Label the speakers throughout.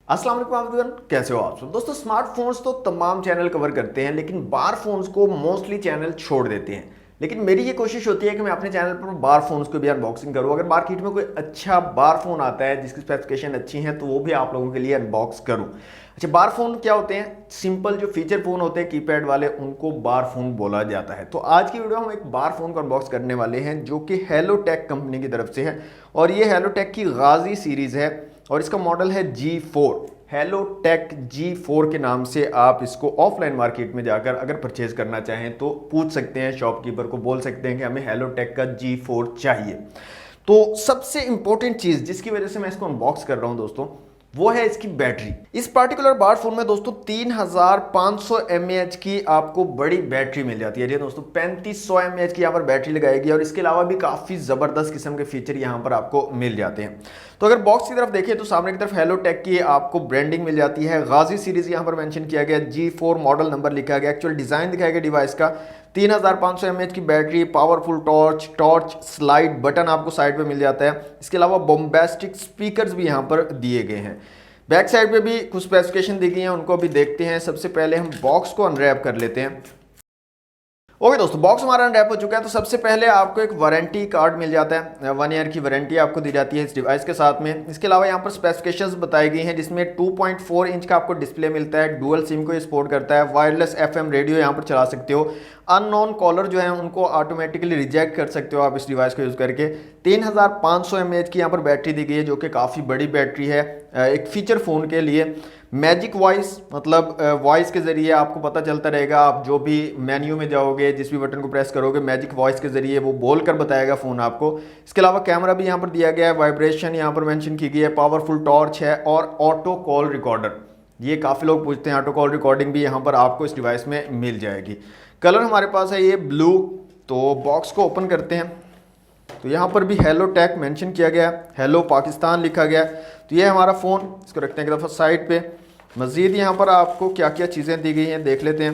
Speaker 1: अस्सलाम वालेकुम एवरीवन, कैसे हो आप सब दोस्तों। स्मार्टफोन्स तो तमाम चैनल कवर करते हैं लेकिन बार फोन्स को मोस्टली चैनल छोड़ देते हैं। लेकिन मेरी ये कोशिश होती है कि मैं अपने चैनल पर बार फोन्स को भी अनबॉक्सिंग करूँ। अगर मार्केट में कोई अच्छा बार फोन आता है जिसकी स्पेसिफिकेशन अच्छी है तो वो भी आप लोगों के लिए अनबॉक्स करूँ। अच्छा, बार फोन क्या होते हैं? सिंपल जो फीचर फोन होते हैं कीपैड वाले, उनको बार फोन बोला जाता है। तो आज की वीडियो हम एक बार फोन को अनबॉक्स करने वाले हैं जो कि हेलोटेक कंपनी की तरफ से है और ये हेलोटेक की गाजी सीरीज है और इसका मॉडल है G4। हेलोटेक G4 के नाम से आप इसको ऑफलाइन मार्केट में जाकर अगर परचेज करना चाहें तो पूछ सकते हैं, शॉपकीपर को बोल सकते हैं कि हमें हेलोटेक का G4 चाहिए। तो सबसे इंपॉर्टेंट चीज जिसकी वजह से मैं इसको अनबॉक्स कर रहा हूं दोस्तों, वो है इसकी बैटरी। इस पार्टिकुलर बार फोन में दोस्तों 3500 mAh की आपको बड़ी बैटरी मिल जाती है। जी दोस्तों, 3500 mAh की यहाँ पर बैटरी लगाएगी और इसके अलावा भी काफी जबरदस्त किस्म के फीचर यहाँ पर आपको मिल जाते हैं। तो अगर बॉक्स की तरफ देखें तो सामने की तरफ हेलोटेक की आपको ब्रांडिंग मिल जाती है। गाजी सीरीज यहाँ पर मेंशन किया गया, G4 मॉडल नंबर लिखा गया, एक्चुअल डिजाइन दिखाया गया डिवाइस का। 3500 mAh की battery, powerful torch slide button आपको साइड पे मिल जाता है। इसके अलावा बॉम्बास्टिक स्पीकर्स भी यहाँ पर दिए गए हैं। बैक साइड पे भी कुछ स्पेसिफिकेशन दी गई हैं, उनको भी देखते हैं। सबसे पहले हम बॉक्स को अनरैप कर लेते हैं। ओके दोस्तों, बॉक्स हमारा अनरैप हो चुका है। तो सबसे पहले आपको एक वारंटी कार्ड मिल जाता है, 1 ईयर की वारंटी आपको दी जाती है इस डिवाइस के साथ में। इसके अलावा यहाँ पर स्पेसिफिकेशंस बताई गई हैं जिसमें 2.4 इंच का आपको डिस्प्ले मिलता है, डुअल सिम को सपोर्ट करता है, वायरलेस FM रेडियो यहाँ पर चला सकते हो, अननोन कॉलर जो है उनको ऑटोमेटिकली रिजेक्ट कर सकते हो आप इस डिवाइस को यूज़ करके। 3500 mAh की यहाँ पर बैटरी दी गई है जो कि काफ़ी बड़ी बैटरी है एक फीचर फ़ोन के लिए। मैजिक वॉइस, मतलब वॉइस के ज़रिए आपको पता चलता रहेगा, आप जो भी मेन्यू में जाओगे जिस भी बटन को प्रेस करोगे मैजिक वॉइस के ज़रिए वो बोल कर बताएगा फ़ोन आपको। इसके अलावा कैमरा भी यहाँ पर दिया गया है, वाइब्रेशन यहाँ पर मेंशन की गई है, पावरफुल टॉर्च है और ऑटो कॉल रिकॉर्डर। ये काफ़ी लोग पूछते हैं, ऑटो कॉल रिकॉर्डिंग भी यहाँ पर आपको इस डिवाइस में मिल जाएगी। कलर हमारे पास है ये ब्लू। तो बॉक्स को ओपन करते हैं तो यहाँ पर भी हेलोटेक मेंशन किया गया, हेलो पाकिस्तान लिखा गया। तो ये हमारा फ़ोन, इसको रखते हैं एक दफ़ा साइड पे। मज़ीद यहाँ पर आपको क्या क्या चीज़ें दी गई हैं देख लेते हैं।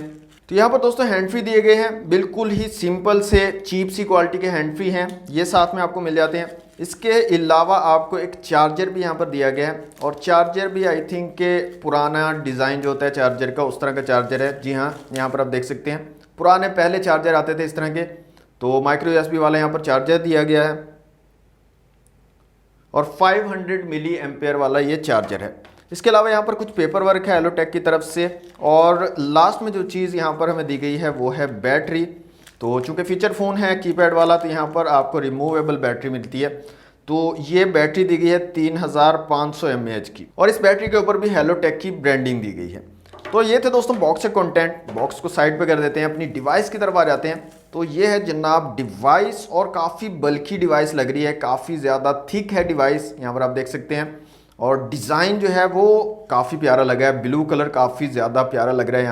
Speaker 1: तो यहाँ पर दोस्तों हैंड फ्री दिए गए हैं, बिल्कुल ही सिंपल से चीप सी क्वालिटी के हैंड फ्री हैं, ये साथ में आपको मिल जाते हैं। इसके अलावा आपको एक चार्जर भी यहाँ पर दिया गया है और चार्जर भी आई थिंक के पुराना डिज़ाइन जो होता है चार्जर का उस तरह का चार्जर है। जी हाँ, यहाँ पर आप देख सकते हैं पुराने पहले चार्जर आते थे इस तरह के, तो माइक्रो USB वाला यहाँ पर चार्जर दिया गया है और 500 मिली एम्पेयर वाला ये चार्जर है। इसके अलावा यहाँ पर कुछ पेपर वर्क है हेलोटेक की तरफ से और लास्ट में जो चीज़ यहाँ पर हमें दी गई है वो है बैटरी। तो चूंकि फीचर फ़ोन है कीपैड वाला तो यहाँ पर आपको रिमूवेबल बैटरी मिलती है। तो ये बैटरी दी गई है 3500 mAh की और इस बैटरी के ऊपर भी हेलोटेक की ब्रांडिंग दी गई है। तो ये थे दोस्तों बॉक्स से कंटेंट। बॉक्स को साइड पे कर देते हैं, अपनी डिवाइस की तरफ आ जाते हैं। तो ये है जनाब डिवाइस और काफ़ी बल्की डिवाइस लग रही है, काफ़ी ज़्यादा थिक है डिवाइस, यहाँ पर आप देख सकते हैं। और डिज़ाइन जो है वो काफ़ी प्यारा लगा है, ब्लू कलर काफ़ी ज़्यादा प्यारा लग रहा है।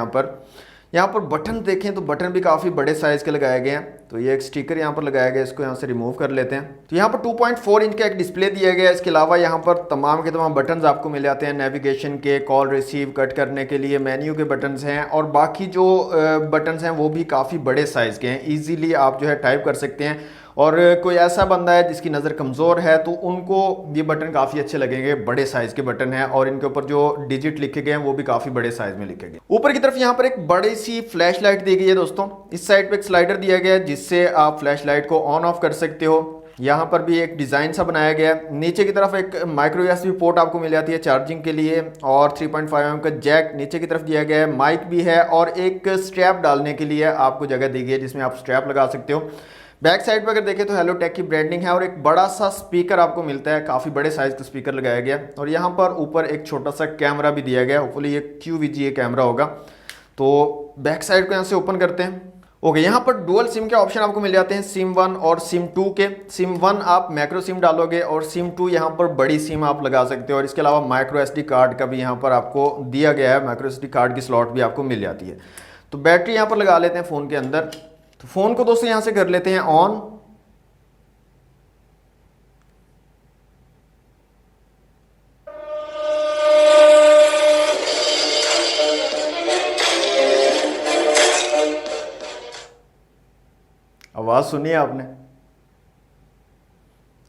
Speaker 1: यहाँ पर बटन देखें तो बटन भी काफ़ी बड़े साइज़ के लगाए गए हैं। तो ये एक स्टिकर यहाँ पर लगाया गया, इसको यहाँ से रिमूव कर लेते हैं। तो यहाँ पर 2.4 इंच का एक डिस्प्ले दिया गया है। इसके अलावा यहाँ पर तमाम के तमाम बटन्स आपको मिल जाते हैं, नेविगेशन के, कॉल रिसीव कट करने के लिए, मेन्यू के बटन्स हैं और बाकी जो बटन्स हैं वो भी काफ़ी बड़े साइज़ के हैं, ईजीली आप जो है टाइप कर सकते हैं। और कोई ऐसा बंदा है जिसकी नज़र कमज़ोर है तो उनको ये बटन काफ़ी अच्छे लगेंगे, बड़े साइज़ के बटन हैं और इनके ऊपर जो डिजिट लिखे गए हैं वो भी काफ़ी बड़े साइज़ में लिखे गए। ऊपर की तरफ यहाँ पर एक बड़ी सी फ्लैश लाइट दी गई है दोस्तों। इस साइड पे एक स्लाइडर दिया गया है जिससे आप फ्लैश लाइट को ऑन ऑफ कर सकते हो। यहाँ पर भी एक डिज़ाइन सा बनाया गया है। नीचे की तरफ एक माइक्रो USB पोर्ट आपको मिल जाती है चार्जिंग के लिए और 3.5 mm का जैक नीचे की तरफ दिया गया है, माइक भी है और एक स्ट्रैप डालने के लिए आपको जगह दी गई है जिसमें आप स्ट्रैप लगा सकते हो। बैक साइड पर अगर देखें तो हेलोटेक की ब्रांडिंग है और एक बड़ा सा स्पीकर आपको मिलता है, काफ़ी बड़े साइज़ का स्पीकर लगाया गया और यहाँ पर ऊपर एक छोटा सा कैमरा भी दिया गया है, होपफुली ये QVGA कैमरा होगा। तो बैक साइड को यहाँ से ओपन करते हैं। ओके, यहाँ पर डुअल सिम के ऑप्शन आपको मिल जाते हैं, सिम 1 और सिम 2 के। सिम 1 आप मैक्रो सिम डालोगे और सिम 2 यहाँ पर बड़ी सिम आप लगा सकते हो और इसके अलावा माइक्रो SD कार्ड का भी यहाँ पर आपको दिया गया है, माइक्रो SD कार्ड की स्लॉट भी आपको मिल जाती है। तो बैटरी यहाँ पर लगा लेते हैं फ़ोन के अंदर। तो फ़ोन को दोस्तों यहाँ से कर लेते हैं ऑन। आवाज़ सुनिए आपने,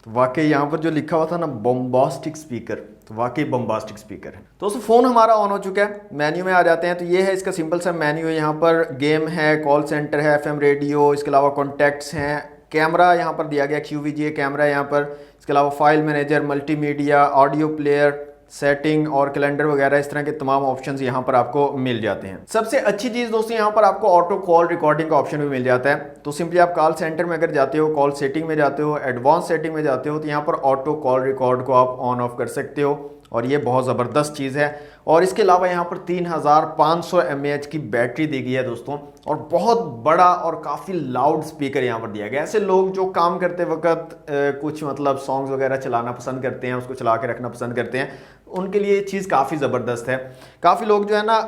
Speaker 1: तो वाकई यहाँ पर जो लिखा हुआ था ना बॉम्बास्टिक स्पीकर, तो वाकई बम्बास्टिक स्पीकर है। तो दोस्तों फ़ोन हमारा ऑन हो चुका है, मेन्यू में आ जाते हैं। तो ये है इसका सिंपल सा मेन्यू है। यहाँ पर गेम है, कॉल सेंटर है, FM रेडियो, इसके अलावा कॉन्टैक्ट्स हैं, कैमरा यहाँ पर दिया गया QVGA कैमरा है यहाँ पर, इसके अलावा file manager, multimedia, audio player, setting और कैलेंडर वगैरह, इस तरह के तमाम ऑप्शंस यहाँ पर आपको मिल जाते हैं। सबसे अच्छी चीज़ दोस्तों यहाँ पर आपको ऑटो कॉल रिकॉर्डिंग का ऑप्शन भी मिल जाता है। तो सिंपली आप कॉल सेंटर में अगर जाते हो, कॉल सेटिंग में जाते हो, एडवांस सेटिंग में जाते हो, तो यहाँ पर ऑटो कॉल रिकॉर्ड को आप ऑन ऑफ कर सकते हो और ये बहुत ज़बरदस्त चीज़ है। और इसके अलावा यहाँ पर 3500 mAh की बैटरी दी गई है दोस्तों, और बहुत बड़ा और काफ़ी लाउड स्पीकर यहाँ पर दिया गया है। ऐसे लोग जो काम करते वक्त कुछ मतलब सॉन्ग्स वगैरह चलाना पसंद करते हैं, उसको चला के रखना पसंद करते हैं, उनके लिए ये चीज़ काफ़ी ज़बरदस्त है। काफ़ी लोग जो है ना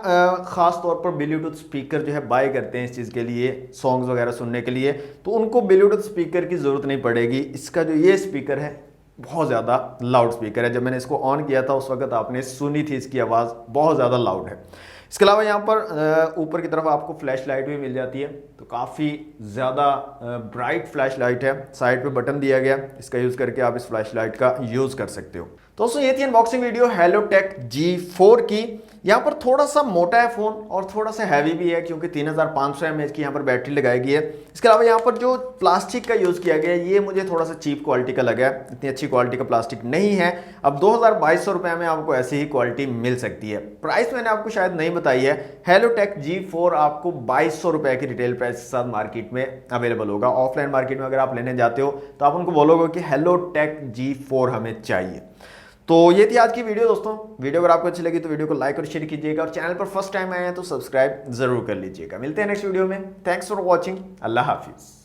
Speaker 1: ख़ास तौर पर ब्लूटूथ स्पीकर जो है बाय करते हैं इस चीज़ के लिए, सॉन्ग्स वगैरह सुनने के लिए, तो उनको ब्लूटूथ स्पीकर की ज़रूरत नहीं पड़ेगी। इसका जो ये स्पीकर है बहुत ज़्यादा लाउड स्पीकर है। जब मैंने इसको ऑन किया था उस वक्त आपने सुनी थी इसकी आवाज़, बहुत ज़्यादा लाउड है। इसके अलावा यहाँ पर ऊपर की तरफ आपको फ्लैश लाइट भी मिल जाती है, तो काफ़ी ज़्यादा ब्राइट फ्लैश लाइट है। साइड पे बटन दिया गया, इसका यूज़ करके आप इस फ्लैश लाइट का यूज़ कर सकते हो। दोस्तों ये थी अनबॉक्सिंग वीडियो हेलोटेक G4 की। यहाँ पर थोड़ा सा मोटा है फ़ोन और थोड़ा सा हैवी भी है, क्योंकि 3500 mAh की यहाँ पर बैटरी लगाई गई है। इसके अलावा यहाँ पर जो प्लास्टिक का यूज़ किया गया है ये मुझे थोड़ा सा चीप क्वालिटी का लगा है, इतनी अच्छी क्वालिटी का प्लास्टिक नहीं है। अब 2200 रुपये में आपको ऐसी ही क्वालिटी मिल सकती है। प्राइस मैंने आपको शायद नहीं बताई है। हेलोटेक G4 आपको 2200 रुपये की रिटेल प्राइस के साथ मार्केट में अवेलेबल होगा। ऑफलाइन मार्केट में अगर आप लेने जाते हो तो आप उनको बोलोगे कि हेलोटेक G4 हमें चाहिए। तो ये थी आज की वीडियो दोस्तों। वीडियो अगर आपको अच्छी लगी तो वीडियो को लाइक और शेयर कीजिएगा, और चैनल पर फर्स्ट टाइम आए हैं तो सब्सक्राइब जरूर कर लीजिएगा। मिलते हैं नेक्स्ट वीडियो में। Thanks for watching. अल्लाह हाफिज़।